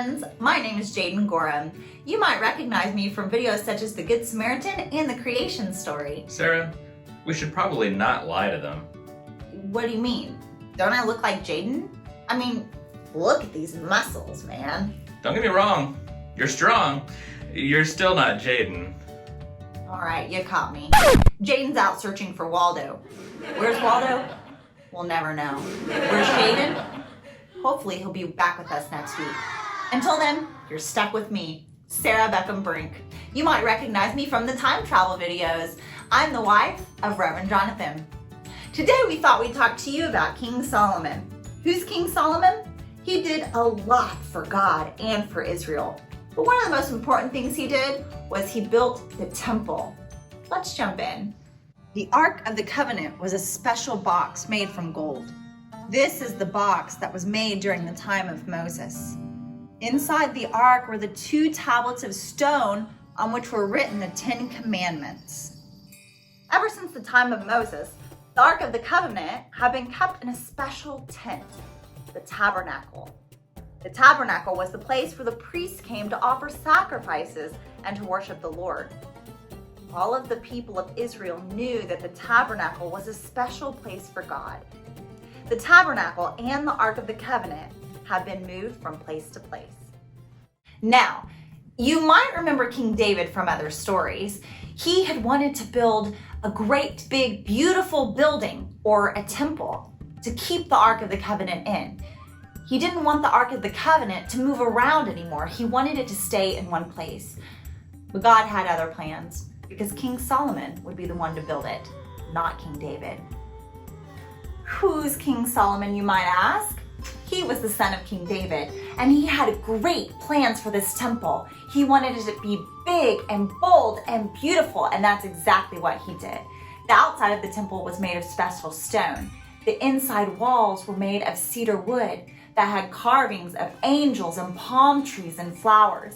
friends, my name is Jaden Gorham. You might recognize me from videos such as The Good Samaritan and The Creation Story. Sarah, we should probably not lie to them. What do you mean? Don't I look like Jaden? I mean, look at these muscles, man. Don't get me wrong, you're strong. You're still not Jaden. Alright, you caught me. Jaden's out searching for Waldo. Where's Waldo? We'll never know. Where's Jaden? Hopefully he'll be back with us next week. Until then, you're stuck with me, Sarah Beckham Brink. You might recognize me from the time travel videos. I'm the wife of Reverend Jonathan. Today we thought we'd talk to you about King Solomon. Who's King Solomon? He did a lot for God and for Israel. But one of the most important things he did was he built the temple. Let's jump in. The Ark of the Covenant was a special box made from gold. This is the box that was made during the time of Moses. Inside the ark were the 2 tablets of stone on which were written the 10 Commandments. Ever since the time of Moses, the Ark of the Covenant had been kept in a special tent, the tabernacle. The tabernacle was the place where the priests came to offer sacrifices and to worship the Lord. All of the people of Israel knew that the tabernacle was a special place for God. The tabernacle and the Ark of the Covenant have been moved from place to place. Now, you might remember King David from other stories. He had wanted to build a great, big, beautiful building or a temple to keep the Ark of the Covenant in. He didn't want the Ark of the Covenant to move around anymore. He wanted it to stay in one place. But God had other plans because King Solomon would be the one to build it, not King David. Who's King Solomon, you might ask? He was the son of King David, and he had great plans for this temple. He wanted it to be big and bold and beautiful, and that's exactly what he did. The outside of the temple was made of special stone. The inside walls were made of cedar wood that had carvings of angels and palm trees and flowers.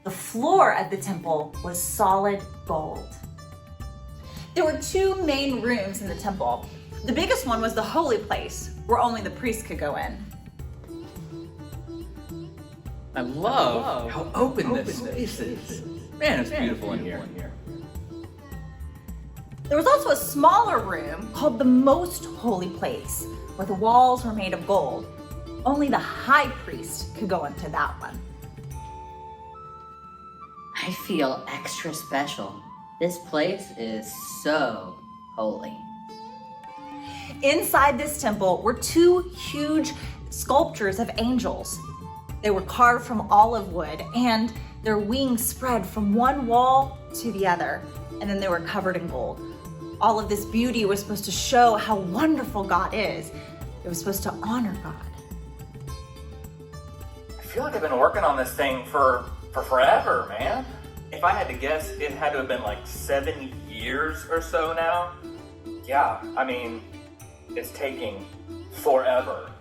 The floor of the temple was solid gold. There were 2 main rooms in the temple. The biggest one was the holy place, where only the priests could go in. I love how open this space is. Man, it's beautiful in here. There was also a smaller room called the most holy place, where the walls were made of gold. Only the high priest could go into that one. I feel extra special. This place is so holy. Inside this temple were 2 huge sculptures of angels. They were carved from olive wood, and their wings spread from one wall to the other, and then they were covered in gold. All of this beauty was supposed to show how wonderful God is. It was supposed to honor God. I feel like I've been working on this thing for forever, man. If I had to guess, it had to have been like 7 years or so now. Yeah, I mean, it's taking forever,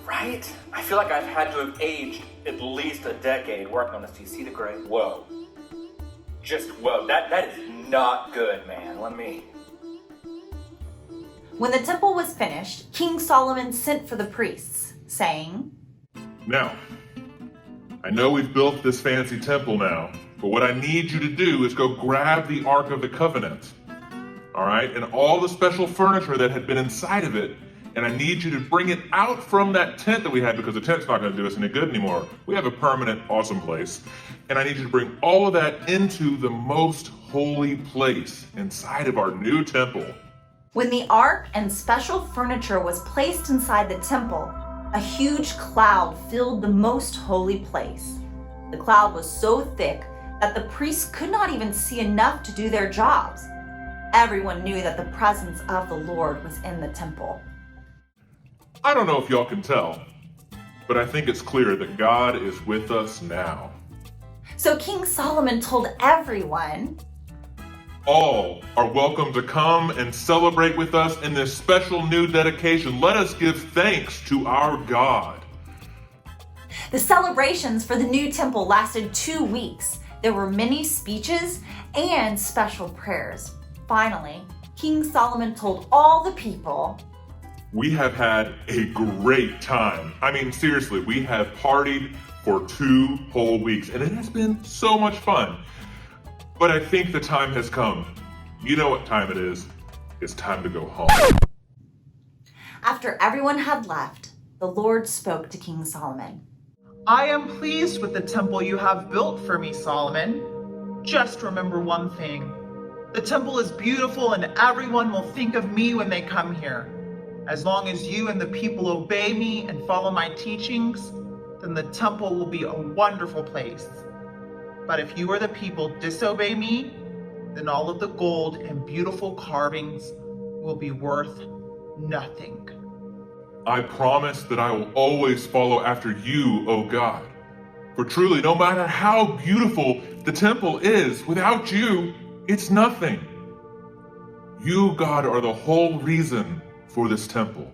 right? I feel like I've had to have aged at least a decade working on this. Do you see the gray? Whoa. Just whoa. That is not good, man. Let me... When the temple was finished, King Solomon sent for the priests, saying, Now, I know we've built this fancy temple now, but what I need you to do is go grab the Ark of the Covenant, all right, and all the special furniture that had been inside of it, and I need you to bring it out from that tent that we had, because the tent's not going to do us any good anymore. We have a permanent, awesome place, and I need you to bring all of that into the most holy place inside of our new temple. When the ark and special furniture was placed inside the temple, a huge cloud filled the most holy place. The cloud was so thick that the priests could not even see enough to do their jobs. Everyone knew that the presence of the Lord was in the temple. I don't know if y'all can tell, but I think it's clear that God is with us now. So King Solomon told everyone, All are welcome to come and celebrate with us in this special new dedication. Let us give thanks to our God. the celebrations for the new temple lasted 2 weeks. There were many speeches and special prayers. Finally, King Solomon told all the people, We have had a great time. I mean, seriously, we have partied for 2 whole weeks, and it has been so much fun. But I think the time has come. You know what time it is. It's time to go home. After everyone had left, the Lord spoke to King Solomon. I am pleased with the temple you have built for me, Solomon. Just remember one thing. The temple is beautiful and everyone will think of me when they come here. As long as you and the people obey me and follow my teachings, then the temple will be a wonderful place. But if you or the people disobey me, then all of the gold and beautiful carvings will be worth nothing. I promise that I will always follow after you, O God. For truly, no matter how beautiful the temple is, without you, it's nothing. You, God, are the whole reason for this temple.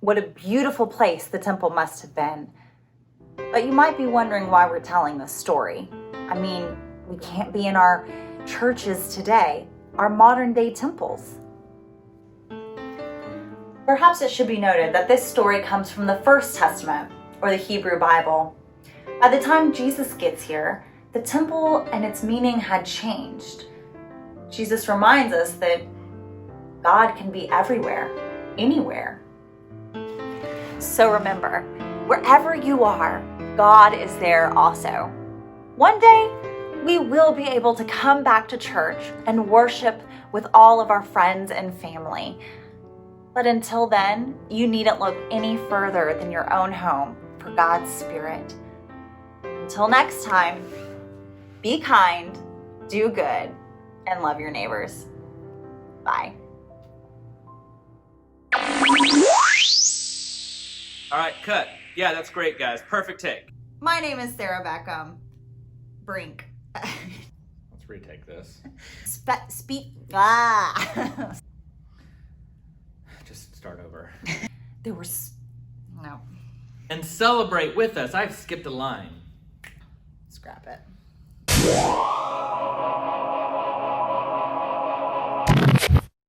What a beautiful place the temple must have been. But you might be wondering why we're telling this story. I mean, we can't be in our churches today, our modern day temples. Perhaps it should be noted that this story comes from the First Testament, or the Hebrew Bible. By the time Jesus gets here, the temple and its meaning had changed. Jesus reminds us that God can be everywhere, anywhere. So remember, wherever you are, God is there also. One day, we will be able to come back to church and worship with all of our friends and family. But until then, you needn't look any further than your own home for God's Spirit. Until next time, be kind, do good, and love your neighbors. Bye. All right, cut. Yeah, that's great, guys. Perfect take. My name is Sarah Beckham. Brink. Let's retake this. Just start over. No. And celebrate with us. I've skipped a line. Scrap it.